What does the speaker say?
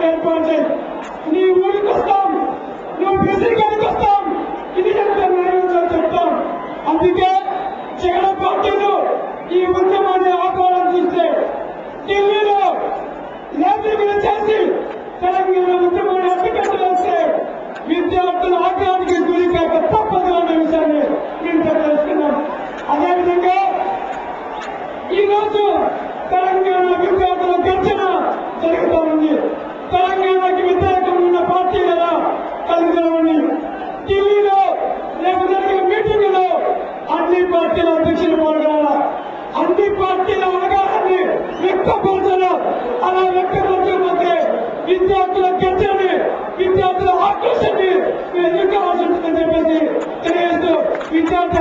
ఏర్పాటు చేయి. నీ ఊరికి వస్తాం, నువ్వు బీసీ గారికి వస్తాం, ఇది చెప్తే న్యాయం చెప్తాం. అందుకే జగన్ పార్టీలు ఈ ఉద్యమాన్ని ఆపాలని చూస్తే ఢిల్లీలో లేబింగ్ చేసి తెలంగాణ ఉద్యమాన్ని అడ్డుకట్ట వేస్తే విద్యార్థుల ఆగ్రహానికి గురి కాక తప్పదు అన్న విషయాన్ని మేము తెలుసుకున్నాం. అదేవిధంగా ఈరోజు తెలంగాణ విద్యార్థుల గర్జన జరుగుతూ ఉంది. తెలంగాణకి వ్యతిరేకంగా ఉన్న పార్టీల కలుగుతామని ఢిల్లీలో రేపు జరిగే మీటింగ్ లో అన్ని పార్టీల అధ్యక్షులు పాల్గొనాల, అన్ని పార్టీల అవగాహనని వ్యక్తపరచాల. అలా వ్యక్తపరచకపోతే విద్యార్థుల గర్జనని, విద్యార్థుల ఆక్రోశాన్ని ఎదుర్కోవాల్సి ఉంటుందని చెప్పేసి తెలియజేస్తూ విద్యార్థి